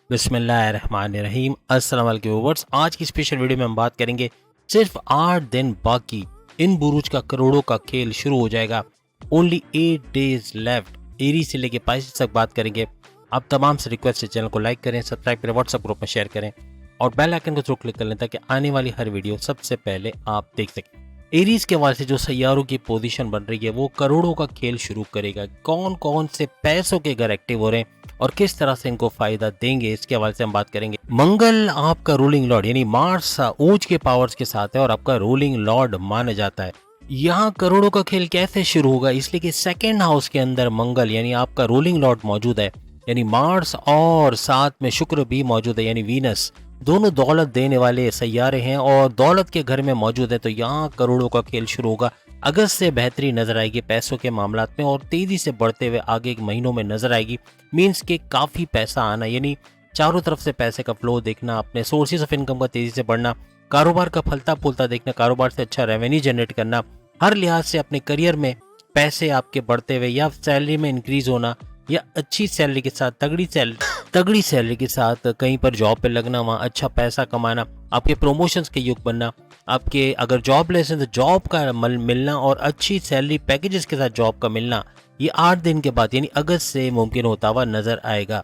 बिस्मिल्लाहिर्रहमानिर्रहीम। अस्सलाम वालेकुम व्यूअर्स, आज की स्पेशल वीडियो में हम बात करेंगे सिर्फ 8 दिन बाकी इन बुरुज का करोड़ों का खेल शुरू हो जाएगा। Only 8 days left. एरी से लेके पाइसेस तक बात करेंगे। आप तमाम से रिक्वेस्ट है चैनल को लाइक करें, सब्सक्राइब करें, व्हाट्सएप ग्रुप में शेयर करें और बेल आइकन को जरूर क्लिक कर लें ताकि आने वाली हर वीडियो सबसे पहले आप देख सकें। एरीज के हवाले से जो सैयारों की पोजीशन बन रही है वो करोड़ों का खेल शुरू करेगा। कौन कौन से पैसों के घर एक्टिव हो रहे हैं और किस तरह से इनको फायदा देंगे, इसके हवाले से हम बात करेंगे। मंगल आपका रूलिंग लॉर्ड यानी मार्स ऊंच के पावर्स के साथ है और आपका रूलिंग लॉर्ड माना जाता है। यहाँ करोड़ों का खेल कैसे शुरू होगा, इसलिए कि सेकेंड हाउस के अंदर मंगल यानी आपका रूलिंग लॉर्ड मौजूद है, यानी मार्स, और साथ में शुक्र भी मौजूद है यानी वीनस। दोनों दौलत देने वाले सैयारे हैं और दौलत के घर में मौजूद है, तो यहाँ करोड़ों का खेल शुरू होगा। अगस्त से बेहतरी नजर आएगी पैसों के मामलात में और तेजी से बढ़ते हुए आगे के महीनों में नजर आएगी। मींस के काफी पैसा आना, यानी चारों तरफ से पैसे का फ्लो देखना, अपने सोर्सेज ऑफ इनकम का तेजी से बढ़ना, कारोबार का फलता फूलता देखना, कारोबार से अच्छा रेवेन्यू जनरेट करना, हर लिहाज से अपने करियर में पैसे आपके बढ़ते हुए या सैलरी में इंक्रीज होना या अच्छी सैलरी के साथ तगड़ी सैलरी के साथ कहीं पर जॉब पे लगना, वहाँ अच्छा पैसा कमाना, आपके प्रमोशंस के युग बनना, आपके अगर जॉबलेस हैं तो जॉब का मिलना और अच्छी सैलरी पैकेजेस के साथ जॉब का मिलना, ये 8 दिन के बाद यानी अगस्त से मुमकिन होता हुआ नजर आएगा।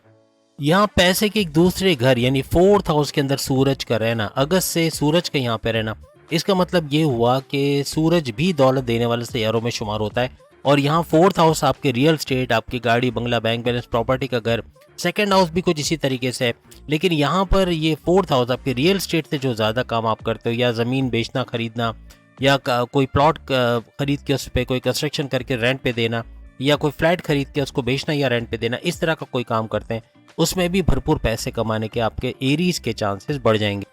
यहाँ पैसे के एक दूसरे घर यानी 4th हाउस के अंदर सूरज का रहना, अगस्त से सूरज का यहाँ पे रहना, इसका मतलब ये हुआ कि सूरज भी दौलत देने वाले सैयारों में शुमार होता है। और यहाँ 4th हाउस आपके रियल स्टेट, आपकी गाड़ी बंगला, बैंक बैलेंस, प्रॉपर्टी का घर, सेकंड हाउस भी कुछ इसी तरीके से है। लेकिन यहाँ पर ये 4th हाउस आपके रियल स्टेट से जो ज़्यादा काम आप करते हो, या ज़मीन बेचना खरीदना, या कोई प्लॉट खरीद के उस पर कोई कंस्ट्रक्शन करके रेंट पे देना, या कोई फ्लैट खरीद के उसको बेचना या रेंट पे देना, इस तरह का कोई काम करते हैं, उसमें भी भरपूर पैसे कमाने के आपके एरीज के चांसेस बढ़ जाएंगे।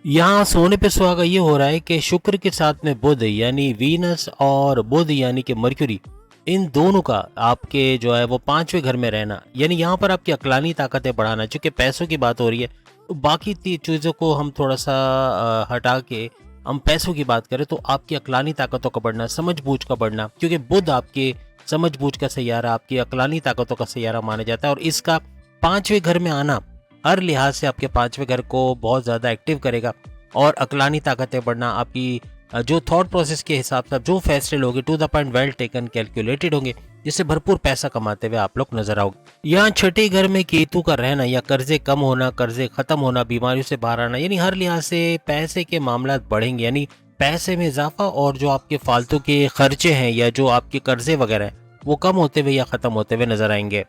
यहाँ सोने पे सुहागा ये हो रहा है कि शुक्र के साथ में बुध यानी वीनस और बुध यानी कि मर्क्यूरी, इन दोनों का आपके जो है वो 5वें घर में रहना, यानी यहाँ पर आपकी अक्लानी ताकतें बढ़ाना। चूंकि पैसों की बात हो रही है तो बाकी चीज़ों को हम थोड़ा सा हटा के हम पैसों की बात करें तो आपकी अक्लानी ताकतों का बढ़ना, समझबूझ का बढ़ना, क्योंकि बुध आपके समझबूझ का सैयारा, आपकी अक्लानी ताकतों का सैयारा माना जाता है और इसका 5वें घर में आना हर लिहाज से आपके 5वें घर को बहुत ज़्यादा एक्टिव करेगा और अक्लानी ताकतें बढ़ना, आपकी जो थॉट प्रोसेस के हिसाब से जो फैसले लोगे to the point, well taken, calculated होंगे, जिससे भरपूर पैसा कमाते हुए आप लोग नजर आओगे। यहाँ छठे घर में केतु का रहना या कर्जे कम होना, कर्जे खत्म होना, बीमारियों से बाहर आना, यानी हर लिहाज से पैसे के मामला बढ़ेंगे, यानी पैसे में इजाफा और जो आपके फालतू के खर्चे हैं या जो आपके कर्जे वगैरह हैं वो कम होते हुए या खत्म होते हुए नजर आएंगे।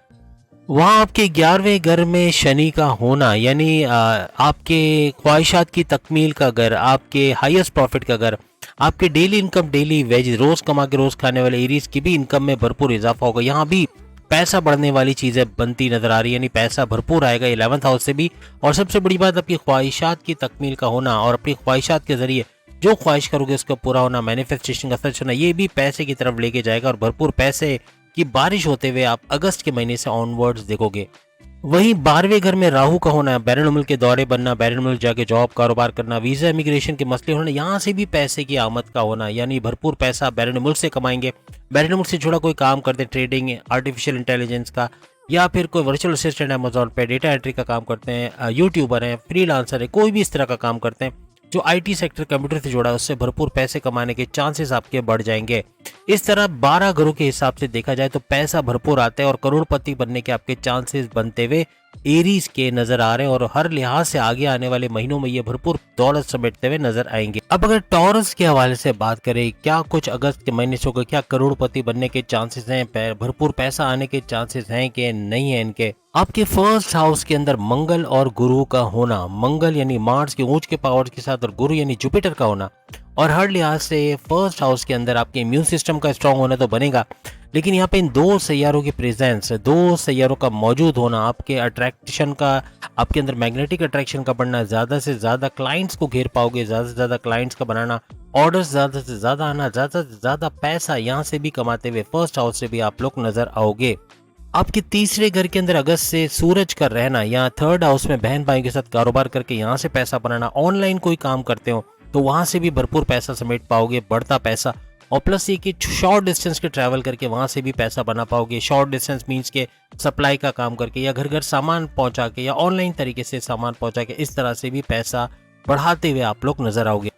वहाँ आपके 11वें घर में शनि का होना, यानी आपके ख्वाहिशात की तकमील का घर, आपके हाईएस्ट प्रॉफिट का घर, आपके डेली इनकम, डेली वेज, रोज कमा के रोज खाने वाले एरीज की भी इनकम में भरपूर इजाफा होगा। यहाँ भी पैसा बढ़ने वाली चीजें बनती नजर आ रही है, यानी पैसा भरपूर आएगा 11th हाउस से भी। और सबसे बड़ी बात आपकी ख्वाहिशात की तकमील का होना और अपनी ख्वाहिशात के जरिए जो ख्वाहिश करोगे उसका पूरा होना, मैनिफेस्टेशन का सच होना, ये भी पैसे की तरफ लेके जाएगा और भरपूर पैसे की बारिश होते हुए आप अगस्त के महीने से ऑनवर्ड्स देखोगे। वहीं 12वें घर में राहु का होना, बैरून मुल्क के दौरे बनना, बैरून मुल्क जाके जॉब कारोबार करना, वीजा इमिग्रेशन के मसले होना, यहाँ से भी पैसे की आमद का होना, यानी भरपूर पैसा बैरून मुल्क से कमाएंगे। बैरून मुल्क से जुड़ा कोई काम करते, ट्रेडिंग, आर्टिफिशियल इंटेलिजेंस का, या फिर कोई वर्चुअल असिस्टेंट अमेजोन पे डेटा एंट्री का काम करते हैं, यूट्यूबर हैं, फ्रीलांसर है, कोई भी इस तरह का काम करते हैं जो आईटी सेक्टर कंप्यूटर से जुड़ा है, उससे भरपूर पैसे कमाने के चांसेस आपके बढ़ जाएंगे। इस तरह 12 घरों के हिसाब से देखा जाए तो पैसा भरपूर आता है और करोड़पति बनने के आपके चांसेस बनते हुए एरीज के नजर आ रहे हैं और हर लिहाज से आगे आने वाले महीनों में ये भरपूर दौलत समेटते हुए नजर आएंगे। अब अगर टॉरस के हवाले से बात करें, क्या कुछ अगस्त के महीने से होगा, क्या करोड़पति बनने के चांसेस हैं, भरपूर पैसा आने के चांसेस हैं कि नहीं है इनके। आपके 1st हाउस के अंदर मंगल और गुरु का होना, मंगल यानी मार्स के ऊंच के पावर के साथ और गुरु यानी जुपिटर का होना, और हर लिहाज से 1st हाउस के अंदर आपके इम्यून सिस्टम का स्ट्रांग होना तो बनेगा, लेकिन यहाँ पे इन 2 सैयारों की प्रेजेंस, 2 सैयारों का मौजूद होना, आपके अट्रैक्शन का, आपके अंदर मैग्नेटिक अट्रैक्शन का बढ़ना, ज्यादा से ज्यादा क्लाइंट्स को घेर पाओगे, ज्यादा से ज्यादा क्लाइंट्स का बनाना, ऑर्डर्स ज्यादा से ज्यादा आना, ज्यादा से ज्यादा पैसा यहाँ से भी कमाते हुए 1st हाउस से भी आप लोग नजर आओगे। आपके तीसरे घर के अंदर अगस्त से सूरज का रहना, यहाँ 3rd हाउस में बहन भाई के साथ कारोबार करके यहाँ से पैसा बनाना, ऑनलाइन कोई काम करते हो तो वहां से भी भरपूर पैसा समेट पाओगे, बढ़ता पैसा। और प्लस ये कि शॉर्ट डिस्टेंस के ट्रैवल करके वहाँ से भी पैसा बना पाओगे। शॉर्ट डिस्टेंस मीन्स के सप्लाई का काम करके या घर घर सामान पहुँचा के या ऑनलाइन तरीके से सामान पहुँचा के इस तरह से भी पैसा बढ़ाते हुए आप लोग नजर आओगे।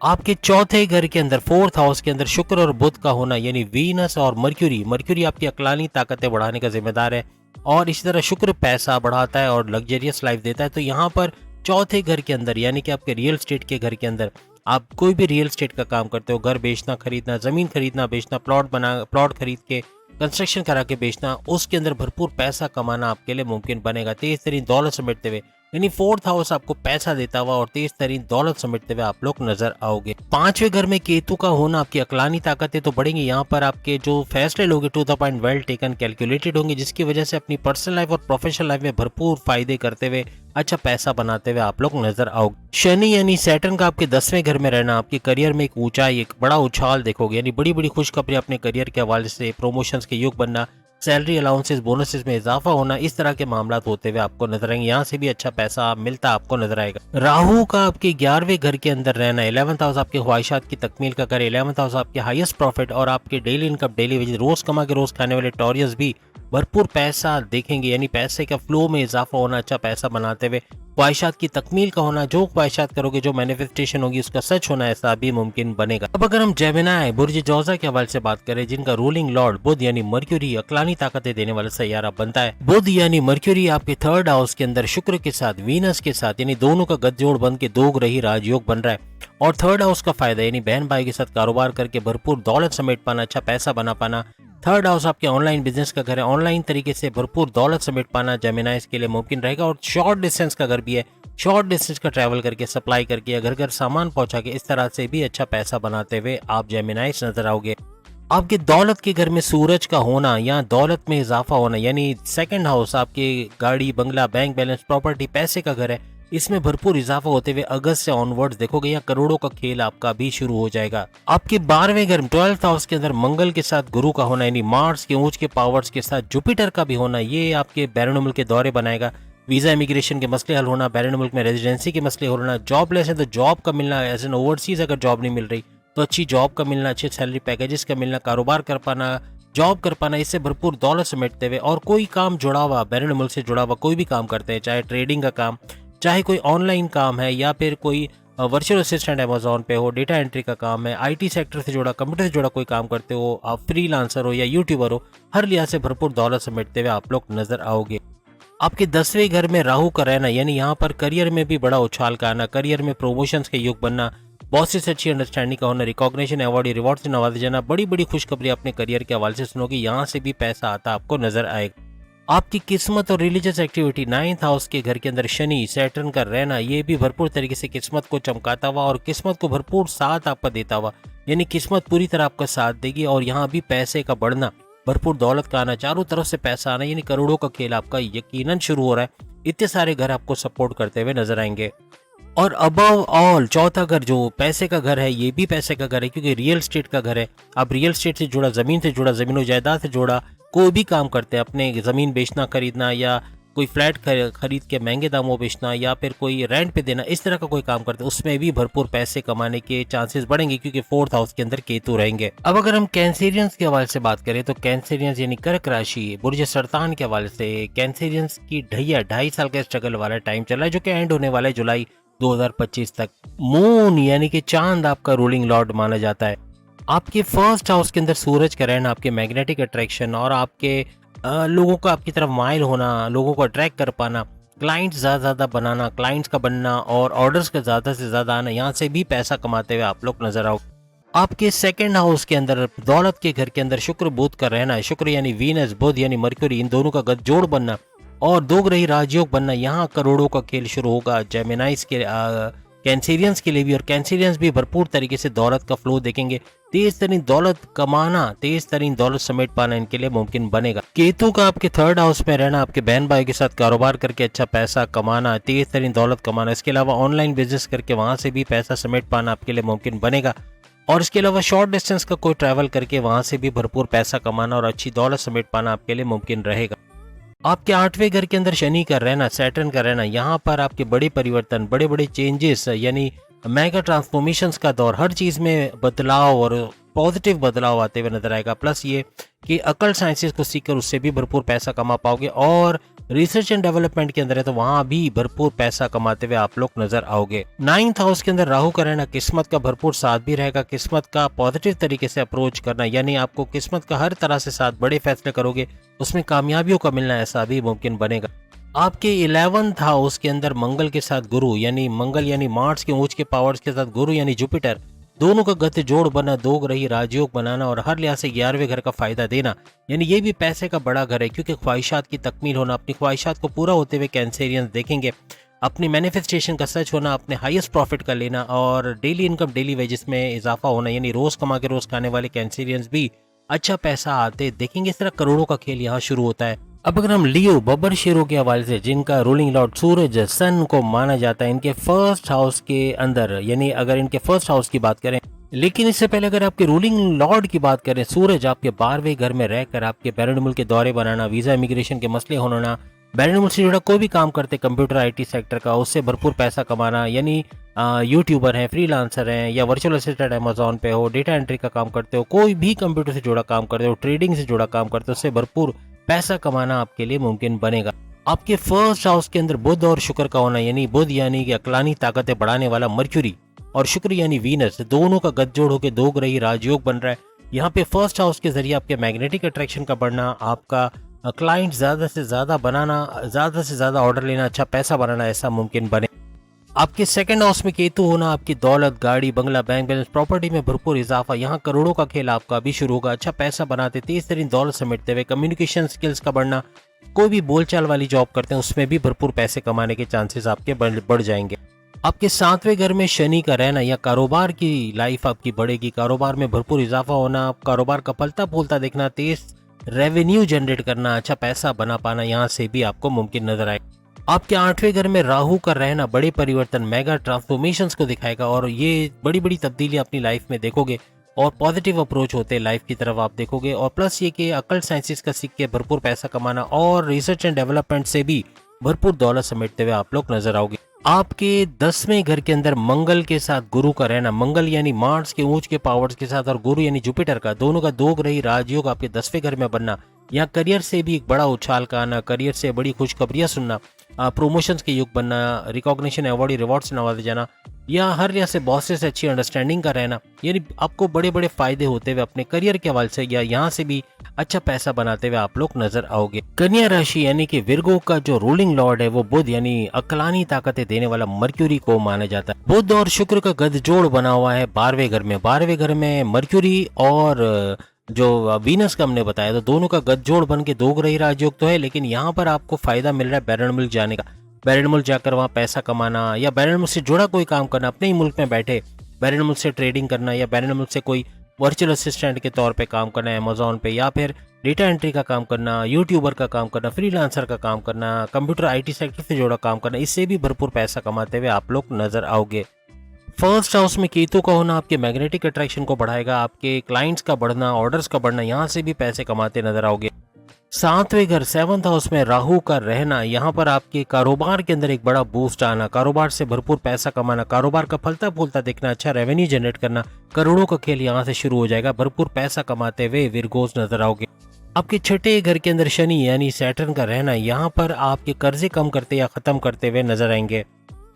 आपके चौथे घर के अंदर, फोर्थ हाउस के अंदर शुक्र और बुध का होना यानी वीनस और मर्क्यूरी आपकी अक्लानी ताकतें बढ़ाने का जिम्मेदार है और इसी तरह शुक्र पैसा बढ़ाता है और लग्जरियस लाइफ देता है। तो यहाँ पर चौथे घर के अंदर यानी कि आपके रियल स्टेट के घर के अंदर आप कोई भी रियल स्टेट का काम करते हो, घर बेचना खरीदना, जमीन खरीदना बेचना, प्लॉट खरीद के कंस्ट्रक्शन करा के बेचना, उसके अंदर भरपूर पैसा कमाना आपके लिए मुमकिन बनेगा तेज तरीन दौलत समेटते हुए। यानी फोर्थ हाउस आपको पैसा देता हुआ और तेज तरीन दौलत समेटते हुए आप लोग नजर आओगे। पांचवें घर में केतु का होना आपकी अकलानी ताकतें तो बढ़ेंगी। यहाँ पर आपके जो फैसले लोगे to the point, well taken, calculated होंगे, जिसकी वजह से अपनी पर्सनल लाइफ और प्रोफेशनल लाइफ में भरपूर फायदे करते हुए अच्छा पैसा बनाते हुए आप लोग नजर आओगे। शनि यानी सैटर्न का आपके 10वें घर में रहना आपके करियर में एक ऊंचाई, एक बड़ा उछाल देखोगे। यानी बड़ी बड़ी खुशखबरी अपने करियर के हवाले से, प्रमोशंस के युग बनना, सैलरी अलाउंसेस बोनसेस में इजाफा होना, इस तरह के मामला होते हुए आपको नजर आएंगे। यहाँ से भी अच्छा पैसा मिलता आपको नजर आएगा। राहु का आपके 11वें घर के अंदर रहना, 11th हाउस आपके ख्वाहिशात की तकमील का करे, 11th हाउस आपके हाईएस्ट प्रॉफिट और आपके डेली इनकम, डेली वेजेस, रोज कमा के रोज खाने वाले टॉरियस भी भरपूर पैसा देखेंगे। यानी पैसे का फ्लो में इजाफा होना, अच्छा पैसा बनाते हुए ख्वाहिशात की तकमील का होना, जो ख्वाहिशात करोगे, जो मैनिफेस्टेशन होगी उसका सच होना, ऐसा भी मुमकिन बनेगा। अब अगर हम जेमिनी बुर्ज जौजा के हवाले से बात करें, जिनका रूलिंग लॉर्ड बुध यानी मर्क्यूरी अक्लानी ताकतें देने वाला सैयारा बनता है। बुध यानी मर्क्यूरी आपके 3rd हाउस के अंदर शुक्र के साथ, वीनस के साथ, यानी दोनों का गठजोड़ बन के दो ग्रही राजयोग बन रहा है। और 3rd हाउस का फायदा यानी बहन भाई के साथ कारोबार करके भरपूर दौलत समेट पाना, अच्छा पैसा बना पाना। 3rd हाउस आपके ऑनलाइन बिजनेस का घर है, ऑनलाइन तरीके से भरपूर दौलत समेट पाना जेमिनाइज के लिए मुमकिन रहेगा। और शॉर्ट डिस्टेंस का घर भी है, शॉर्ट डिस्टेंस का ट्रैवल करके, सप्लाई करके या घर घर सामान पहुंचा के इस तरह से भी अच्छा पैसा बनाते हुए आप जेमिनाइज नजर आओगे। आपके दौलत के घर में सूरज का होना या दौलत में इजाफा होना, यानी 2nd हाउस आपके गाड़ी, बंगला, बैंक बैलेंस, प्रॉपर्टी, पैसे का घर है, इसमें भरपूर इजाफा होते हुए अगस्त से ऑनवर्ड्स देखोगे या करोड़ों का खेल आपका भी शुरू हो जाएगा। आपके 12वें घर 12th हाउस के अंदर मंगल के साथ गुरु का होना, यानी मार्स के ऊंच के पावर्स के साथ जुपिटर का भी होना, ये आपके बैरून मुल्क के दौरे बनाएगा। वीजा इमिग्रेशन के मसले हल होना, बैरून मुल्क में रेजिडेंसी के मसले होना, जॉबलेस है तो जॉब का मिलना, एज एन ओवरसीज अगर जॉब नहीं मिल रही तो अच्छी जॉब का मिलना, अच्छे सैलरी पैकेजेस का मिलना, कारोबार कर पाना, जॉब कर पाना, इससे भरपूर दौलत समेटते हुए। और कोई काम जुड़ा हुआ, बैरून मुल्क से जुड़ा हुआ कोई भी काम करते हैं, चाहे ट्रेडिंग का काम, चाहे कोई ऑनलाइन काम है या फिर कोई वर्चुअल असिस्टेंट अमेजोन पे हो, डेटा एंट्री का काम है, आईटी सेक्टर से जुड़ा, कंप्यूटर से जुड़ा कोई काम करते हो, आप फ्रीलांसर हो या यूट्यूबर हो, हर लिहाज से भरपूर दौलत समेटते हुए आप लोग नजर आओगे। आपके 10वें घर में राहु का रहना, यानी यहाँ पर करियर में भी बड़ा उछाल का आना, करियर में प्रमोशंस के युग बनना, बॉस से अच्छी अंडरस्टैंडिंग का होना, रिकॉग्निशन, अवार्ड, रिवॉर्ड से नवाजे जाना, बड़ी बड़ी खुशखबरी अपने करियर के हवाले से सुनोगे, यहाँ से भी पैसा आता आपको नजर आएगा। आपकी किस्मत और रिलीजियस एक्टिविटी, 9th हाउस के घर के अंदर शनि सैटर्न का रहना, ये भी भरपूर तरीके से किस्मत को चमकाता हुआ और किस्मत को भरपूर साथ आपका देता हुआ, यानी किस्मत पूरी तरह आपका साथ देगी। और यहाँ भी पैसे का बढ़ना, भरपूर दौलत का आना, चारों तरफ से पैसा आना, यानी करोड़ों का खेल आपका यकीनन शुरू हो रहा है। इतने सारे घर आपको सपोर्ट करते हुए नजर आएंगे। और अबव ऑल चौथा घर जो पैसे का घर है, ये भी पैसे का घर है क्योंकि रियल स्टेट का घर है। आप रियल स्टेट से जुड़ा, जमीन से जुड़ा, जमीन जायदाद से जुड़ा कोई भी काम करते हैं, अपने जमीन बेचना खरीदना या कोई फ्लैट खरीद के महंगे दामों बेचना या फिर कोई रेंट पे देना, इस तरह का कोई काम करते हैं, उसमें भी भरपूर पैसे कमाने के चांसेस बढ़ेंगे क्योंकि 4th हाउस के अंदर केतु रहेंगे। अब अगर हम कैंसेरियंस के हवाले से बात करें तो कैंसेरियंस यानी कर्क राशि, बुर्ज सरतान के हवाले से कैंसेरियंस की 2.5 साल का स्ट्रगल वाला टाइम चल रहा है जो कि एंड होने वाला है जुलाई 2025 तक। मून यानी कि चांद आपका रूलिंग लॉर्ड माना जाता है। आपके 1st हाउस के अंदर सूरज का रहना, आपके मैग्नेटिक अट्रैक्शन और आपके लोगों का आपकी तरफ माइल होना, लोगों को अट्रैक्ट कर पाना, क्लाइंट्स ज़्यादा बनाना, क्लाइंट्स का बनना और ऑर्डर्स का ज़्यादा से ज़्यादा आना, यहाँ से भी पैसा कमाते हुए आप लोग नजर आओ। आपके 2nd हाउस के अंदर दौलत के घर के अंदर शुक्र बुध का रहना है। शुक्र यानी वीनस, बुध यानी मर्क्यूरी, इन दोनों का गठजोड़ बनना और दो ग्रही राजयोग बनना, यहाँ करोड़ों का खेल शुरू होगा जेमिनाइज के कैंसेरियंस के लिए भी। और कैंसेरियंस भी भरपूर तरीके से दौलत का फ्लो देखेंगे। तेज तरीन दौलत कमाना, तेज तरीन दौलत समेट पाना इनके लिए मुमकिन बनेगा। केतु का आपके 3rd हाउस में रहना, आपके बहन भाई के साथ कारोबार करके अच्छा पैसा कमाना, तेज तरीन दौलत कमाना, इसके अलावा ऑनलाइन बिजनेस करके वहां से भी पैसा समेट पाना आपके लिए मुमकिन बनेगा। और इसके अलावा शॉर्ट डिस्टेंस का कोई ट्रैवल करके वहां से भी भरपूर पैसा कमाना और अच्छी दौलत समेट पाना आपके लिए मुमकिन रहेगा। आपके 8वें घर के अंदर शनि का रहना, सैटर्न का रहना, यहाँ पर आपके बड़े परिवर्तन, बड़े बड़े चेंजेस यानी मेगा ट्रांसफॉर्मेशंस का दौर, हर चीज में बदलाव और पॉजिटिव बदलाव आते हुए नजर आएगा। प्लस ये कि अकल्ट साइंसेस को सीखकर उससे भी भरपूर पैसा कमा पाओगे, और रिसर्च एंड डेवलपमेंट के अंदर है तो वहां भी भरपूर पैसा कमाते हुए आप लोग नजर आओगे। 9th हाउस के अंदर राहु का रहना किस्मत का भरपूर साथ भी रहेगा। किस्मत का पॉजिटिव तरीके से अप्रोच करना, यानी आपको किस्मत का हर तरह से साथ, बड़े फैसले करोगे उसमें कामयाबियों का मिलना ऐसा भी मुमकिन बनेगा। आपके 11th हाउस के अंदर मंगल के साथ गुरु, यानी मंगल यानी मार्स के ऊंच के पावर्स के साथ गुरु यानी जुपिटर, दोनों का गति जोड़ बना, दो ग्रही राजयोग बनाना और हर लिहाज से 11वें घर का फायदा देना, यानी ये भी पैसे का बड़ा घर है, क्योंकि ख्वाहिशात की तकमील होना, अपनी ख्वाहिशात को पूरा होते हुए कैंसेरियंस देखेंगे, अपनी मैनिफेस्टेशन का सच होना, अपने हाईएस्ट प्रॉफिट का लेना और डेली इनकम डेली वेजेस में इजाफा होना, यानी रोज कमा के रोज खाने वाले कैंसेरियंस भी अच्छा पैसा आते देखेंगे। इस तरह करोड़ों का खेल यहाँ शुरू होता है। अब अगर हम लियो बब्बर शेरों के हवाले से, जिनका रूलिंग लॉर्ड सूरज सन को माना जाता है, इनके फर्स्ट हाउस के अंदर, यानी अगर इनके फर्स्ट हाउस की बात करें, लेकिन इससे पहले अगर आपके रूलिंग लॉर्ड की बात करें, सूरज आपके 12वें घर में रहकर आपके बैरून मुल्क के दौरे बनाना, वीजा इमिग्रेशन के मसले होना, बैरून मुल्क से जुड़ा कोई भी काम करते कंप्यूटर IT सेक्टर का, उससे भरपूर पैसा कमाना, यानी यूट्यूबर हैं, फ्रीलांसर हैं, या वर्चुअल असिस्टेंट अमेजोन पे हो, डेटा एंट्री का काम करते हो, कोई भी कंप्यूटर से जुड़ा काम करते हो, ट्रेडिंग से जुड़ा काम करते हो, उससे भरपूर पैसा कमाना आपके लिए मुमकिन बनेगा। आपके फर्स्ट हाउस के अंदर बुध और शुक्र का होना, यानी बुध यानी कि अक्लानी ताकतें बढ़ाने वाला मर्क्यूरी, और शुक्र यानी वीनस, दोनों का गठजोड़ होकर दो ग्रही राजयोग बन रहा है। यहाँ पे फर्स्ट हाउस के जरिए आपके मैग्नेटिक अट्रैक्शन का बढ़ना, आपका क्लाइंट ज्यादा से ज्यादा बनाना, ज्यादा से ज्यादा ऑर्डर लेना, अच्छा पैसा बनाना ऐसा मुमकिन बने। आपके सेकंड हाउस में केतु होना, आपकी दौलत, गाड़ी, बंगला, बैंक बैलेंस, प्रॉपर्टी में भरपूर इजाफा, यहाँ करोड़ों का खेल आपका भी शुरू होगा। अच्छा पैसा बनाते, तेज तरीन दौलत समेटते हुए, कम्युनिकेशन स्किल्स का बढ़ना, कोई भी बोलचाल वाली जॉब करते हैं उसमें भी भरपूर पैसे कमाने के चांसेस आपके बढ़ जाएंगे। आपके 7वें घर में शनि का रहना, या कारोबार की लाइफ आपकी बढ़ेगी, कारोबार में भरपूर इजाफा होना, कारोबार का फलता फूलता देखना, तेज रेवेन्यू जनरेट करना, अच्छा पैसा बना पाना, यहाँ से भी आपको मुमकिन नजर आए। आपके 8वें घर में राहु का रहना बड़े परिवर्तन, मेगा ट्रांसफॉर्मेशंस को दिखाएगा, और ये बड़ी बड़ी तब्दीली अपनी लाइफ में देखोगे और पॉजिटिव अप्रोच होते लाइफ की तरफ आप देखोगे। और प्लस ये कि अकल्ट साइंसेस का सीख के भरपूर पैसा कमाना और रिसर्च एंड डेवलपमेंट से भी भरपूर दौलत समेटते हुए आप लोग नजर आओगे। आपके 10वें घर के अंदर मंगल के साथ गुरु का रहना, मंगल यानी मार्स के ऊंच के पावर्स के साथ और गुरु यानी जुपिटर का, दोनों का दो ग्रही राजयोग आपके 10वें घर में बनना, यहाँ करियर से भी एक बड़ा उछाल का आना, करियर से बड़ी खुशखबरियां सुनना, प्रमोशंस के युग बनना, रिकॉग्निशन, अवार्ड, रिवॉर्ड से नवाजे जाना, या हर लिहाज से बॉसेस से अच्छी अंडरस्टैंडिंग का रहना, यानी आपको बड़े बड़े फायदे होते हुए अपने करियर के हवाले से या यहाँ से भी अच्छा पैसा बनाते हुए आप लोग नजर आओगे। कन्या राशि यानी कि विर्गो का जो रूलिंग लॉर्ड है वो बुध यानी अक्लानी ताकतें देने वाला मर्क्यूरी को माना जाता है। बुध और शुक्र का गठजोड़ बना हुआ है 12वें घर में। 12वें घर में मर्क्यूरी और जो वीनस का हमने बताया, तो दोनों का गठजोड़ बन के दो ग्रही राजयोग तो है, लेकिन यहाँ पर आपको फायदा मिल रहा है बैरून मुल्क जाने का, बैरून मुल्क जाकर वहाँ पैसा कमाना, या बैरून मुल्क से जुड़ा कोई काम करना, अपने ही मुल्क में बैठे बैरून मुल्क से ट्रेडिंग करना, या बैरून मुल्क से कोई वर्चुअल असिस्टेंट के तौर पे काम करना है अमेजोन पे, या फिर डेटा एंट्री का काम करना, यूट्यूबर का काम करना, फ्रीलांसर का काम करना, कंप्यूटर IT सेक्टर से जुड़ा काम करना, इससे भी भरपूर पैसा कमाते हुए आप लोग नजर आओगे। फर्स्ट हाउस में केतु का होना आपके मैग्नेटिक अट्रैक्शन को बढ़ाएगा, आपके क्लाइंट्स का बढ़ना, ऑर्डर्स का बढ़ना, यहाँ से भी पैसे कमाते नजर आओगे। 7वें घर 7th हाउस में राहु का रहना, यहाँ पर आपके कारोबार के अंदर एक बड़ा बूस्ट आना, कारोबार से भरपूर पैसा कमाना, कारोबार का फलता फूलता देखना, अच्छा रेवेन्यू जनरेट करना, करोड़ों का खेल यहाँ से शुरू हो जाएगा। भरपूर पैसा कमाते हुए विरगोस नजर आओगे। आपके 6ठे घर के अंदर शनि यानी सैटर्न का रहना, यहाँ पर आपके कर्जे कम करते या खत्म करते हुए नजर आएंगे।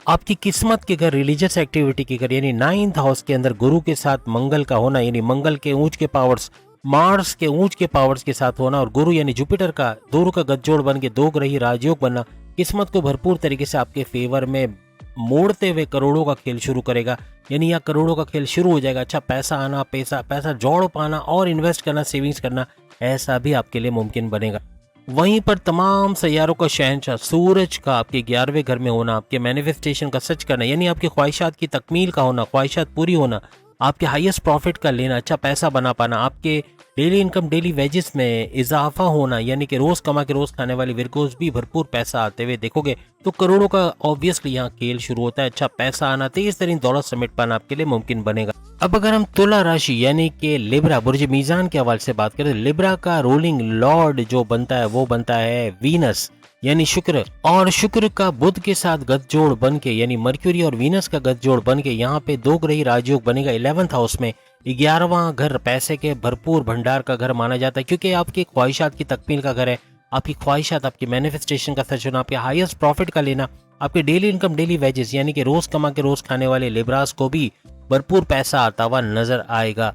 आपकी किस्मत के घर रिलीजियस एक्टिविटी के घर यानी 9th हाउस के अंदर गुरु के साथ मंगल का होना, यानी मंगल के ऊंच के पावर्स मार्स के ऊंच के पावर्स के साथ होना, और गुरु यानी जुपिटर का, दोनों का गठजोड़ बन के दो ग्रही राजयोग बनना, किस्मत को भरपूर तरीके से आपके फेवर में मोड़ते हुए करोड़ों का खेल शुरू करेगा। यानी यहाँ करोड़ों का खेल शुरू हो जाएगा। अच्छा पैसा आना, पैसा जोड़ पाना और इन्वेस्ट करना, सेविंग्स करना, ऐसा भी आपके लिए मुमकिन बनेगा। वहीं पर तमाम सैयारों का शहंशाह सूरज का आपके 11वें घर में होना, आपके मैनिफेस्टेशन का सच करना, यानी आपकी ख्वाहिशात की तकमील का होना, ख्वाहिशात पूरी होना, आपके हाईएस्ट प्रॉफिट का लेना, अच्छा पैसा बना पाना, आपके डेली इनकम डेली वेजेस में इजाफा होना, यानी कि रोज कमा के रोज खाने वाली विरगोस भी भरपूर पैसा आते हुए देखोगे तो करोड़ों का ऑब्वियसली यहाँ खेल शुरू होता है। अच्छा पैसा आना, तेज तरीन दौलत समेट पाना आपके लिए मुमकिन बनेगा। अब अगर हम तुला राशि यानी कि लिब्रा बुर्ज मीजान के हवाले से बात करें, लिब्रा का रूलिंग लॉर्ड जो बनता है वो बनता है वीनस, यानी शुक्र, और शुक्र का बुध के साथ गठजोड़ बन के यानी मर्क्यूरी और वीनस का गठजोड़ बन के यहाँ पे दो ग्रही राजयोग बनेगा 11th हाउस में। 11वां घर पैसे के भरपूर भंडार का घर माना जाता है, क्योंकि आपकी ख्वाहिशात की तकमील का घर है। आपकी ख्वाहिशात, आपकी मैनिफेस्टेशन का सच होना, आपके हाईएस्ट प्रॉफिट का लेना, आपके डेली इनकम, डेली वेजेस यानी कि रोज कमा के रोज खाने वाले लिब्रास को भी भरपूर पैसा आता हुआ नजर आएगा।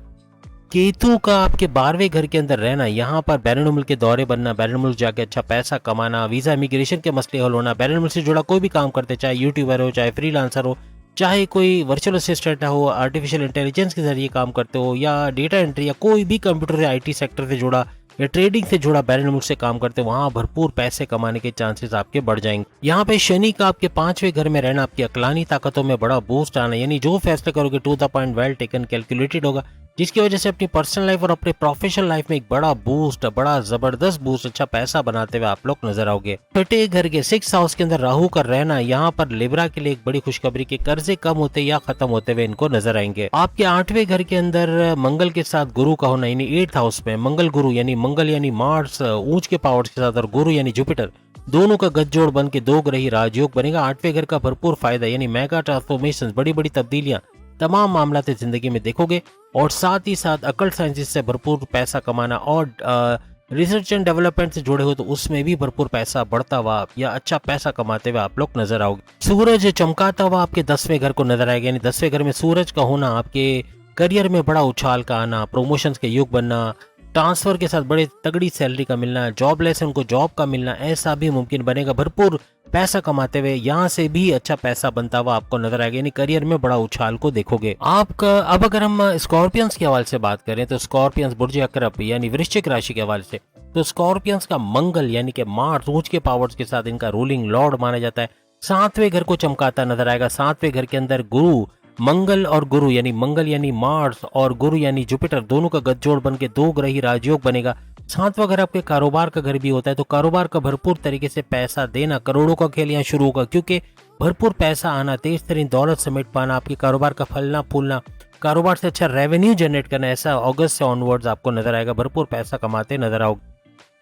केतु का आपके 12वें घर के अंदर रहना, यहाँ पर बैरून मुल्क के दौरे बनना, बैरून मुल्क जाके अच्छा पैसा कमाना, वीजा इमिग्रेशन के मसले हल होना, बैरून मुल्क से जुड़ा कोई भी काम करते, चाहे यूट्यूबर हो, चाहे फ्रीलांसर हो, चाहे कोई वर्चुअल असिस्टेंट हो, आर्टिफिशियल इंटेलिजेंस के जरिए काम करते हो, या डेटा एंट्री या कोई भी कंप्यूटर या IT सेक्टर से जुड़ा या ट्रेडिंग से जुड़ा बैरून मुल्क से काम करते हो, वहाँ भरपूर पैसे कमाने के चांसेस आपके बढ़ जाएंगे। यहाँ पे शनि का आपके 5वें घर में रहना आपकी अकलानी ताकतों में बड़ा बूस्ट आना, यानी जो फैसले करोगे to the point, well taken, calculated होगा, जिसकी वजह से अपनी पर्सनल लाइफ और अपने प्रोफेशनल लाइफ में एक बड़ा बूस्ट, बड़ा जबरदस्त बूस्ट, अच्छा पैसा बनाते हुए आप लोग नजर आओगे। छठे घर के 6th हाउस के अंदर राहु का रहना, यहाँ पर लिब्रा के लिए एक बड़ी खुशखबरी के कर्जे कम होते या खत्म होते हुए इनको नजर आएंगे। आपके 8वें घर के अंदर मंगल के साथ गुरु का होना, यानी 8th हाउस में मंगल गुरु, यानी मंगल यानी मार्स ऊंच के पावर्स के साथ, और गुरु यानी जुपिटर, दोनों का गठजोड़ बन के दो ग्रही राजयोग बनेगा। 8वें घर का भरपूर फायदा, यानी मेगा ट्रांसफॉर्मेशन, बड़ी बड़ी तब्दीलियां तमाम मामलात जिंदगी में देखोगे, और साथ ही साथ अकल्ट साइंसेस से भरपूर पैसा कमाना, और रिसर्च एंड डेवलपमेंट से जुड़े हो तो उसमें भी भरपूर पैसा बढ़ता हुआ या अच्छा पैसा कमाते हुए आप लोग नजर आओगे। सूरज चमकाता हुआ आपके 10वें घर को नजर आएगा, यानी 10वें घर में सूरज का होना आपके करियर में बड़ा उछाल का आना, प्रमोशंस के युग बनना, ट्रांसफर के साथ बड़े तगड़ी सैलरी का मिलना, जॉबलेस उनको जॉब का मिलना, ऐसा भी मुमकिन बनेगा। भरपूर पैसा कमाते हुए यहाँ से भी अच्छा पैसा बनता हुआ आपको नजर आएगा, यानी करियर में बड़ा उछाल को देखोगे आपका। अब अगर हम स्कॉर्पियंस के हवाले से बात करें तो स्कॉर्पियंस बुर्ज अकरब यानी वृश्चिक राशि के हवाले से, तो स्कॉर्पियंस का मंगल यानी कि मार्स ऊंच के पावर्स के साथ इनका रूलिंग लॉर्ड माना जाता है। 7वें घर को चमकाता नजर आएगा। 7वें घर के अंदर गुरु, मंगल और गुरु यानी मंगल यानी मार्स और गुरु यानी जुपिटर, दोनों का गठजोड़ बन के दो ग्रही राजयोग बनेगा। 7वां घर आपके कारोबार का घर भी होता है, तो कारोबार का भरपूर तरीके से पैसा देना, करोड़ों का खेल यहाँ शुरू होगा, क्योंकि भरपूर पैसा आना, तेज तरीन दौलत समेट पाना, आपके कारोबार का फलना फूलना, कारोबार से अच्छा रेवेन्यू जनरेट करना, ऐसा अगस्त से ऑनवर्ड्स आपको नजर आएगा, भरपूर पैसा कमाते नजर आओगे।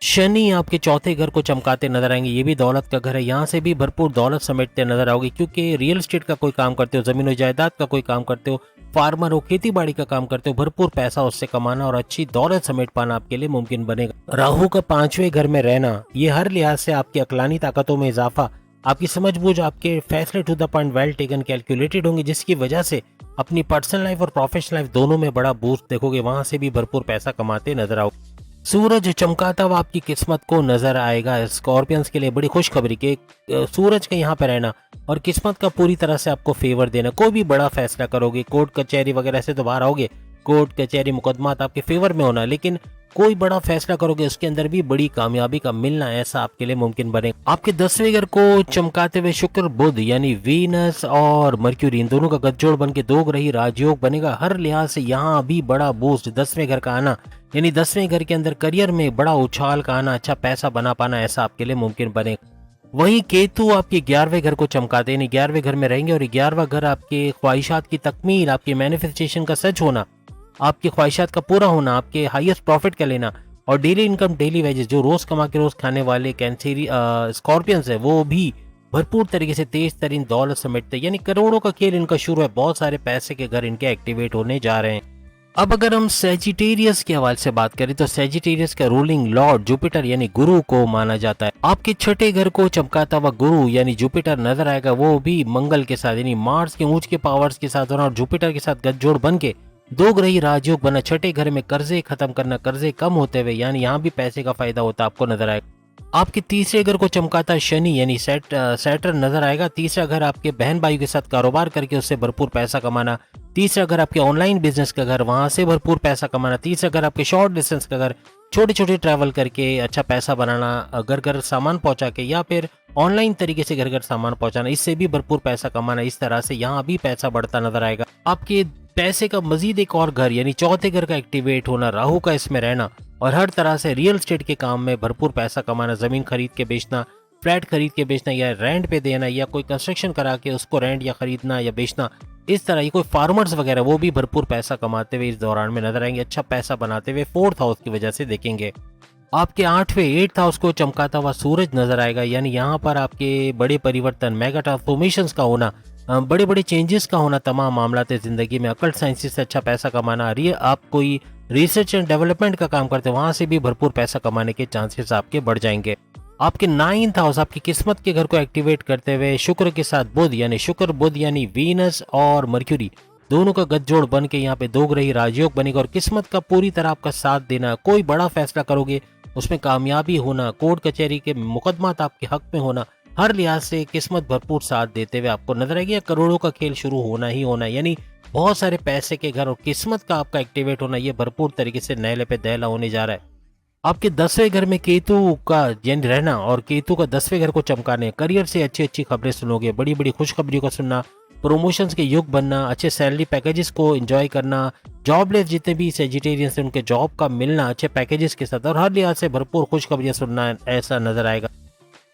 शनि आपके 4थे घर को चमकाते नजर आएंगे, ये भी दौलत का घर है, यहाँ से भी भरपूर दौलत समेटते नजर आओगे, क्योंकि रियल एस्टेट का कोई काम करते हो, जमीन और जायदाद का कोई काम करते हो, फार्मर हो, खेती बाड़ी का काम करते हो, भरपूर पैसा उससे कमाना और अच्छी दौलत समेट पाना आपके लिए मुमकिन बनेगा। राहु का 5वें घर में रहना, ये हर लिहाज से आपकी अकलानी ताकतों में इजाफा, आपकी समझबूझ, आपके फैसले to the point, well taken, calculated होंगे, जिसकी वजह से अपनी पर्सनल लाइफ और प्रोफेशनल लाइफ दोनों में बड़ा बूस्ट देखोगे, वहां से भी भरपूर पैसा कमाते नजर आओगे। सूरज चमकाता हुआ आपकी किस्मत को नजर आएगा। स्कॉर्पियंस के लिए बड़ी खुशखबरी कि सूरज का यहाँ पे रहना और किस्मत का पूरी तरह से आपको फेवर देना। कोई भी बड़ा फैसला करोगे, कोर्ट कचहरी वगैरह से तो बाहर आओगे, कोर्ट कचहरी मुकदमा आपके फेवर में होना, लेकिन कोई बड़ा फैसला करोगे उसके अंदर भी बड़ी कामयाबी का मिलना, ऐसा आपके लिए मुमकिन बने। आपके 10वें घर को चमकाते हुए शुक्र, बुध यानी वीनस और मर्क्यूरी, इन दोनों का गठजोड़ बन के दो ग्रही राजयोग बनेगा। हर लिहाज से यहाँ भी बड़ा बूस्ट, 10वें घर का आना, यानी 10वें घर के अंदर करियर में बड़ा उछाल का आना, अच्छा पैसा बना पाना, ऐसा आपके लिए मुमकिन बने। वहीं केतु आपके 11वें घर को चमकाते, यानी 11वें घर में रहेंगे, और 11वां घर आपके ख्वाहिशात की तकमील, आपके मैनिफेस्टेशन का सच होना, आपकी ख्वाहिशात का पूरा होना, आपके हाईएस्ट प्रॉफिट का लेना, और डेली इनकम, डेली वेजेस, जो रोज कमा के रोज खाने वाले कैंसरी स्कॉर्पियंस है, वो भी भरपूर तरीके से तेज तरीन दौलत समेटते, यानी करोड़ों का खेल इनका शुरू है, बहुत सारे पैसे के घर इनके एक्टिवेट होने जा रहे हैं। अब अगर हम सेजिटेरियस के हवाले से बात करें तो सेजिटेरियस का रूलिंग लॉर्ड जुपिटर यानी गुरु को माना जाता है। आपके 6ठे घर को चमकाता हुआ गुरु यानी जुपिटर नजर आएगा, वो भी मंगल के साथ, यानी मार्स के ऊंच के पावर्स के साथ होना और जुपिटर के साथ गठजोड़ बन के दो ग्रही राजयोग बना। 6ठे घर में कर्जे खत्म करना, कर्जे कम होते हुए, यानी यहाँ भी पैसे का फायदा होता आपको नजर आएगा। आपके 3रे घर को चमकाता शनि यानी सैटर्न नजर आएगा। 3रा घर आपके बहन भाई के साथ कारोबार करके उससे भरपूर पैसा कमाना। 3रा घर आपके ऑनलाइन बिजनेस का घर, वहां से भरपूर पैसा कमाना। 3रा घर आपके शॉर्ट डिस्टेंस का घर, छोटे छोटे ट्रैवल करके अच्छा पैसा बनाना, घर घर सामान पहुंचा के या फिर ऑनलाइन तरीके से घर घर सामान पहुंचाना, इससे भी भरपूर पैसा कमाना। इस तरह से यहाँ भी पैसा बढ़ता नजर आएगा। आपके पैसे का मजीद एक और घर यानी 4थे घर का एक्टिवेट होना, राहु का इसमें रहना और हर तरह से रियल एस्टेट के काम में भरपूर पैसा कमाना, जमीन खरीद के बेचना, फ्लैट खरीद के बेचना या रेंट पे देना या कोई कंस्ट्रक्शन करा के उसको रेंट या खरीदना या बेचना, इस तरह ये कोई फार्मर्स वगैरह वो भी भरपूर पैसा कमाते हुए इस दौरान में नजर आएंगे, अच्छा पैसा बनाते हुए 4th हाउस की वजह से देखेंगे। आपके 8th हाउस को चमकाता हुआ सूरज नजर आएगा, यानी यहाँ पर आपके बड़े परिवर्तन, मेगा ट्रांसफॉर्मेशंस का होना, बड़े बड़े चेंजेस का होना, तमाम मामलात जिंदगी में अकल साइंसिस से अच्छा पैसा कमाना आ रही है। आप कोई रिसर्च एंड डेवलपमेंट का काम करते हैं, वहां से भी भरपूर पैसा कमाने के चांसेस आपके बढ़ जाएंगे। आपके 9th हाउस आपकी किस्मत के घर को एक्टिवेट करते हुए शुक्र के साथ बुध, यानी शुक्र बुध यानी वीनस और मर्क्यूरी दोनों का गठजोड़ बन के यहाँ पे दो ग्रही राजयोग बनेगा और किस्मत का पूरी तरह आपका साथ देना। कोई बड़ा फैसला करोगे उसमें कामयाबी होना, कोर्ट कचहरी के मुकदमात आपके हक में होना, हर लिहाज से किस्मत भरपूर साथ देते हुए आपको नजर आएगी। करोड़ों का खेल शुरू होना ही होना, यानी बहुत सारे पैसे के घर और किस्मत का आपका एक्टिवेट होना, ये भरपूर तरीके से नैले पे दहला होने जा रहा है। आपके 10वें घर में केतु का यानी रहना और केतु का 10वें घर को चमकाने, करियर से अच्छी अच्छी खबरें सुनोगे, बड़ी बड़ी खुशखबरियों का सुनना, प्रमोशंस के युग बनना, अच्छे सैलरी पैकेजेस को एंजॉय करना, जॉबलेस जितने भी सेजिटेरियंस हैं उनके जॉब का मिलना अच्छे पैकेजेस के साथ और हर लिहाज से भरपूर खुशखबरियां सुनना, ऐसा नजर आएगा।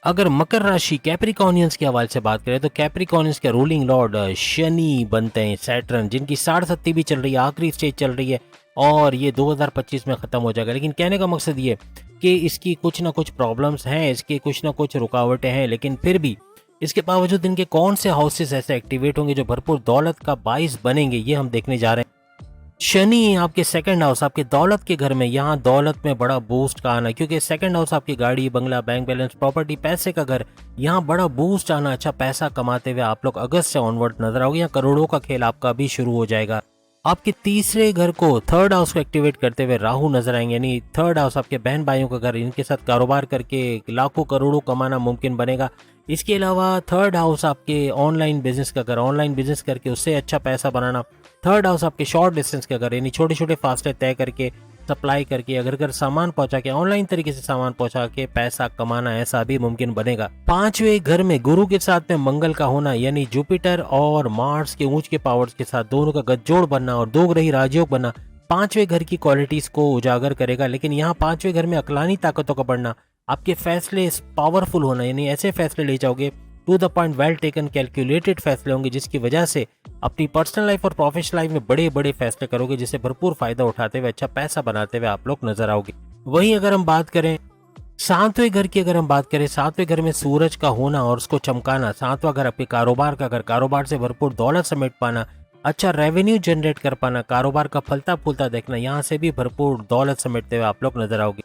अगर मकर राशि कैप्रिकॉर्नियंस के हवाले से बात करें तो कैप्रिकॉर्नियंस के रूलिंग लॉर्ड शनि बनते हैं, सैटर्न, जिनकी 60 भी चल रही है, आखिरी स्टेज चल रही है और ये 2025 में खत्म हो जाएगा। लेकिन कहने का मकसद ये कि इसकी कुछ ना कुछ प्रॉब्लम्स हैं, इसकी कुछ ना कुछ रुकावटें हैं, लेकिन फिर भी इसके बावजूद इनके कौन से हाउसेस ऐसे एक्टिवेट होंगे जो भरपूर दौलत का बाइस बनेंगे, ये हम देखने जा रहे हैं। शनि आपके 2nd हाउस आपके दौलत के घर में, यहाँ दौलत में बड़ा बूस्ट का आना, क्योंकि 2nd हाउस आपकी गाड़ी बंगला बैंक बैलेंस प्रॉपर्टी पैसे का घर, यहाँ बड़ा बूस्ट आना, अच्छा पैसा कमाते हुए आप लोग अगस्त से ऑनवर्ड नजर आओगे। यहाँ करोड़ों का खेल आपका भी शुरू हो जाएगा। आपके 3रे घर को 3rd हाउस को एक्टिवेट करते हुए राहु नजर आएंगे, यानी 3rd हाउस आपके बहन भाइयों का घर, इनके साथ कारोबार करके लाखों करोड़ों कमाना मुमकिन बनेगा। इसके अलावा 3rd हाउस आपके ऑनलाइन बिजनेस का घर, ऑनलाइन बिजनेस करके उससे अच्छा पैसा बनाना। 3rd हाउस आपके शॉर्ट डिस्टेंस का घर, यानी छोटे छोटे फासले तय करके सप्लाई करके घर सामान पहुंचा के ऑनलाइन तरीके से सामान पहुंचा के पैसा कमाना, ऐसा भी मुमकिन बनेगा। 5वें घर में गुरु के साथ में मंगल का होना, यानी जुपिटर और मार्स के ऊंच के पावर्स के साथ दोनों का गठजोड़ बनना और दो ग्रही राजयोग बनना 5वें घर की क्वालिटीज को उजागर करेगा। लेकिन यहाँ 5वें घर में अकलानी ताकतों का बढ़ना, आपके फैसले पावरफुल होना, यानी ऐसे फैसले ले जाओगे to the point, well taken, calculated फैसले होंगे, जिसकी वजह से अपनी पर्सनल लाइफ और प्रोफेशनल लाइफ में बड़े बड़े फैसले करोगे, जिससे भरपूर फायदा उठाते हुए अच्छा पैसा बनाते हुए आप लोग नजर आओगे। वहीं अगर हम बात करें 7वें घर की, 7वें घर में सूरज का होना और उसको चमकाना, 7वां घर आपके कारोबार का घर, कारोबार से भरपूर दौलत समेट पाना, अच्छा रेवेन्यू जनरेट कर पाना, कारोबार का फलता फूलता देखना, यहाँ से भी भरपूर दौलत समेटते हुए आप लोग नजर आओगे।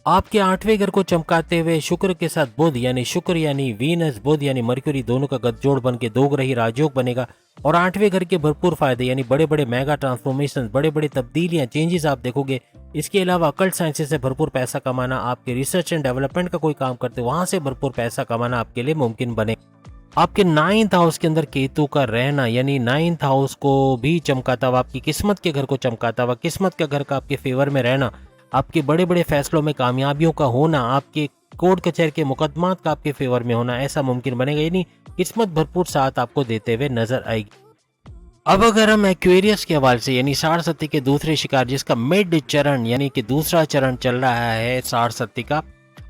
आपके 8वें घर को चमकाते हुए शुक्र के साथ बुध, यानी शुक्र यानी वीनस, बुध यानी मर्क्यूरी, दोनों का गठजोड़ बन के दो ग्रही राजयोग बनेगा और 8वें घर के भरपूर फायदे, यानी बड़े बड़े मेगा ट्रांसफॉर्मेशन, बड़े बड़े तब्दीलियां, चेंजेस आप देखोगे। इसके अलावा अकल्ट साइंसेस से भरपूर पैसा कमाना, आपके रिसर्च एंड डेवलपमेंट का कोई काम करते वहां से भरपूर पैसा कमाना आपके लिए मुमकिन बने। आपके 9th हाउस के अंदर केतु का रहना, यानी 9th हाउस को भी चमकाता हुआ, आपकी किस्मत के घर को चमकाता हुआ, किस्मत के घर का आपके फेवर में रहना, आपके बड़े बड़े फैसलों में कामयाबियों का होना, आपके कोर्ट कचहरी के मुकदमात का आपके फेवर में होना, ऐसा मुमकिन बनेगा, यानी किस्मत भरपूर साथ आपको देते हुए नजर आएगी। अब अगर हम एक्वेरियस के हवाले से, यानी 60 के दूसरे शिकार, जिसका मिड चरण यानी कि दूसरा चरण चल रहा है 60 का,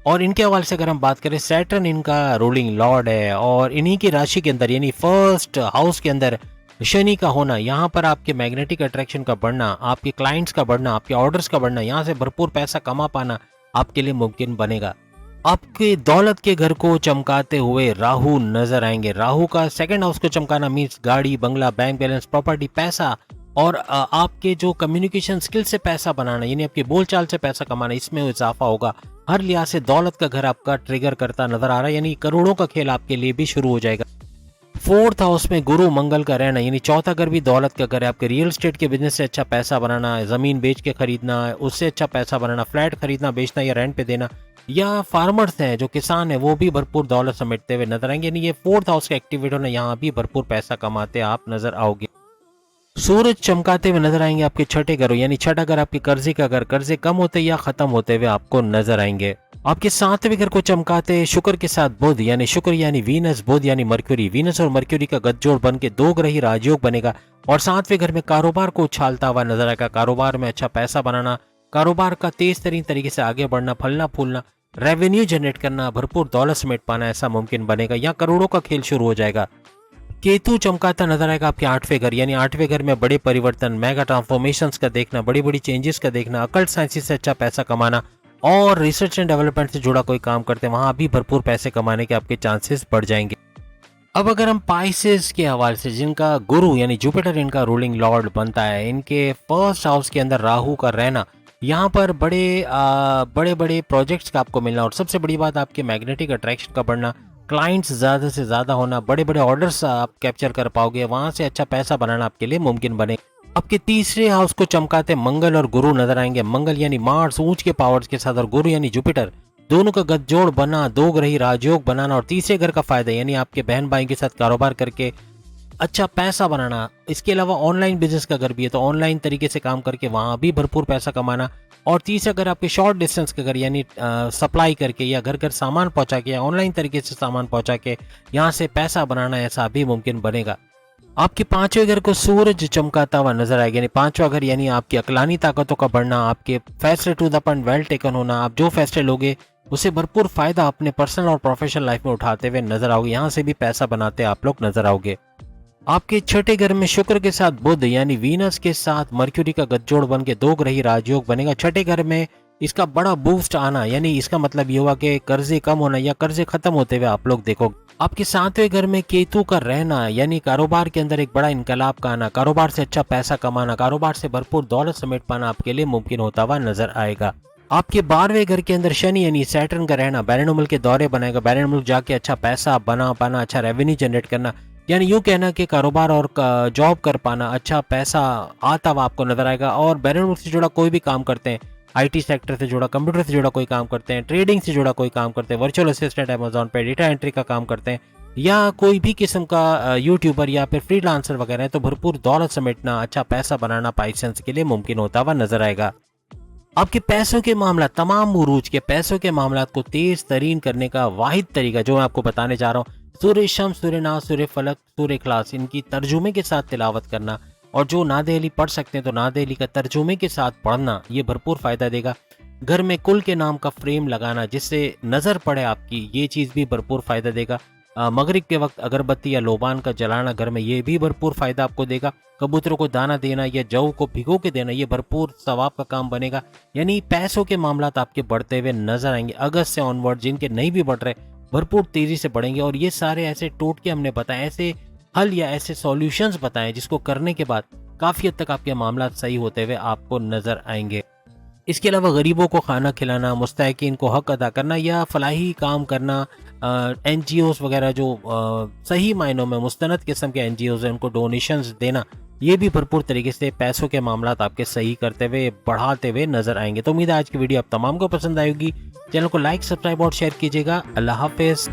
और इनके हवाले से अगर हम बात करें, सैटर्न इनका रूलिंग लॉर्ड है और इन्हीं की राशि के अंदर यानी 1st हाउस के अंदर शनि का होना, यहाँ पर आपके मैग्नेटिक अट्रैक्शन का बढ़ना, आपके क्लाइंट्स का बढ़ना, आपके ऑर्डर्स का बढ़ना, यहाँ से भरपूर पैसा कमा पाना आपके लिए मुमकिन बनेगा। आपके दौलत के घर को चमकाते हुए राहु नजर आएंगे। राहु का 2nd हाउस को चमकाना मीन्स गाड़ी बंगला बैंक बैलेंस प्रॉपर्टी पैसा और आपके जो कम्युनिकेशन स्किल से पैसा बनाना, यानी आपके बोलचाल से पैसा कमाना, इसमें इजाफा होगा। हर लिहाज से दौलत का घर आपका ट्रिगर करता नजर आ रहा है, यानी करोड़ों का खेल आपके लिए भी शुरू हो जाएगा। 4th हाउस में गुरु मंगल का रहना, यानी चौथा घर भी दौलत का घर है। आपके रियल एस्टेट के बिजनेस से अच्छा पैसा बनाना, जमीन बेच के खरीदना, उससे अच्छा पैसा बनाना, फ्लैट खरीदना बेचना या रेंट पे देना, या फार्मर्स हैं जो किसान है वो भी भरपूर दौलत समेटते हुए नजर आएंगे, यानी ये 4th हाउस का एक्टिवेट होना, यहाँ भी भरपूर पैसा कमाते आप नजर आओगे। सूरज चमकाते हुए नजर आएंगे आपके 6ठे घर, यानी 6ठा घर आपके कर्जे का घर, कर्जे कम होते या खत्म होते हुए आपको नजर आएंगे। आपके 7वें घर को चमकाते शुक्र के साथ बुध, यानी शुक्र यानी वीनस, बुध यानी मर्क्यूरी, वीनस और मर्क्यूरी का गठजोड़ बन के दो ग्रही राजयोग बनेगा और 7वें घर में कारोबार को उछालता हुआ नजर आएगा। कारोबार में अच्छा पैसा बनाना, कारोबार का तेज तरीन तरीके से आगे बढ़ना, फलना फूलना, रेवेन्यू जनरेट करना, भरपूर दौलत समेट पाना, ऐसा मुमकिन बनेगा। यहाँ करोड़ों का खेल शुरू हो जाएगा। केतु चमकाता नजर आएगा आपके 8वें घर, यानी 8वें घर में बड़े परिवर्तन, मेगा ट्रांसफॉर्मेशंस का देखना, बड़ी बड़ी चेंजेस का देखना, अकल्ट साइंसेस से अच्छा पैसा कमाना, और रिसर्च एंड डेवलपमेंट से जुड़ा कोई काम करते हैं वहां भी भरपूर पैसे कमाने के आपके चांसेस बढ़ जाएंगे। अब अगर हम पाइसेस के हवाले से, जिनका गुरु यानी जुपिटर इनका रूलिंग लॉर्ड बनता है, इनके फर्स्ट हाउस के अंदर राहु का रहना, यहाँ पर बड़े बड़े प्रोजेक्ट्स का आपको मिलना, और सबसे बड़ी बात आपके मैग्नेटिक अट्रैक्शन का बढ़ना, क्लाइंट्स ज़्यादा से ज़्यादा होना, बड़े बड़े ऑर्डर्स आप कैप्चर कर पाओगे, वहाँ से अच्छा पैसा बनाना आपके लिए मुमकिन बने। आपके तीसरे हाउस को चमकाते मंगल और गुरु नजर आएंगे। मंगल यानी मार्स ऊंच के पावर्स के साथ, और गुरु यानी जुपिटर, दोनों का गठजोड़ बना, दो ग्रही राजयोग बनाना, और तीसरे घर का फायदा यानी आपके बहन भाई के साथ कारोबार करके अच्छा पैसा बनाना। इसके अलावा ऑनलाइन बिजनेस का घर भी है, तो ऑनलाइन तरीके से काम करके वहां भी भरपूर पैसा कमाना। और तीसरा घर आपके शॉर्ट डिस्टेंस का घर, यानी सप्लाई करके या घर घर सामान पहुंचा के या ऑनलाइन तरीके से सामान पहुंचा के यहाँ से पैसा बनाना, ऐसा भी मुमकिन बनेगा। आपके पांचवें घर को सूरज चमकाता हुआ नजर आएगा, यानी पांचवा घर यानी आपकी अकलानी ताकतों का बढ़ना, आपके फैसले to the point well taken होना, आप जो फैसले लोगे उसे भरपूर फायदा अपने पर्सनल और प्रोफेशनल लाइफ में उठाते हुए नजर आओगे, यहाँ से भी पैसा बनाते आप लोग नजर आओगे। आपके छठे घर में शुक्र के साथ बुध यानी वीनस के साथ मर्क्यूरी का गठजोड़ बन के दो ग्रही राजयोग बनेगा। छठे घर में इसका बड़ा बूस्ट आना, यानी इसका मतलब ये हुआ कि कर्जे कम होना या कर्जे खत्म होते हुए आप लोग देखोगे। आपके सातवें घर में केतु का रहना, यानी कारोबार के अंदर एक बड़ा इनकलाब का आना, कारोबार से अच्छा पैसा कमाना, कारोबार से भरपूर दौलत समेट पाना आपके लिए मुमकिन होता हुआ नजर आएगा। आपके 12वें घर के अंदर शनि यानी सैटर्न का रहना बैरन मुल्क के दौरे बनाएगा। बैरन मुल्क जाके अच्छा पैसा बना पाना, अच्छा रेवेन्यू जनरेट करना, यानी यूं कहना कि कारोबार और जॉब कर पाना, अच्छा पैसा आता हुआ आपको नजर आएगा। और बैरन मुल्क से जुड़ा कोई भी काम करते हैं, आईटी सेक्टर से जुड़ा, कंप्यूटर से जुड़ा कोई काम करते हैं, ट्रेडिंग से जुड़ा कोई काम करते हैं, वर्चुअल असिस्टेंट अमेजोन पे डेटा एंट्री का काम करते हैं, या कोई भी किस्म का यूट्यूबर या फिर फ्रीलांसर वगैरह है, तो भरपूर दौलत समेटना, अच्छा पैसा बनाना पाइसेंस के लिए मुमकिन होता हुआ नजर आएगा। आपके पैसों के मामला, तमाम उरूज के पैसों के मामला को तेज तरीन करने का वाहिद तरीका जो मैं आपको बताने जा रहा हूँ, सूर्य शम्स, सूर्य नास, सूर्य फलक, सूर्य इखलास, इनकी तर्जुमे के साथ तिलावत करना, और जो नादेली पढ़ सकते हैं तो नादेली का तर्जुमे के साथ पढ़ना, ये भरपूर फायदा देगा। घर में कुल के नाम का फ्रेम लगाना जिससे नजर पड़े आपकी, ये चीज भी भरपूर फायदा देगा। मगरिब के वक्त अगरबत्ती या लोबान का जलाना घर में, ये भी भरपूर फायदा आपको देगा। कबूतरों को दाना देना या जौ को भिगो के देना, ये भरपूर सवाब का काम बनेगा। यानी पैसों के मामला आपके बढ़ते हुए नजर आएंगे। अगस्त से ऑनवर्ड जिनके नहीं भी बढ़ रहे, भरपूर तेजी से बढ़ेंगे। और ये सारे ऐसे टोटके हमने बताए, ऐसे हल या ऐसे सॉल्यूशंस बताए जिसको करने के बाद काफी हद तक आपके मामला सही होते हुए आपको नजर आएंगे। इसके अलावा गरीबों को खाना खिलाना, मुस्तहिकीन को हक अदा करना या फलाही काम करना, एनजीओस वगैरह जो सही मायनों में मुस्तनद किस्म के एनजीओस हैं उनको डोनेशंस देना, ये भी भरपूर तरीके से पैसों के मामला आपके सही करते हुए बढ़ाते हुए नजर आएंगे। तो उम्मीद है आज की वीडियो आप तमाम को पसंद आएगी। चैनल को लाइक, सब्सक्राइब और शेयर कीजिएगा। अल्लाह हाफिज।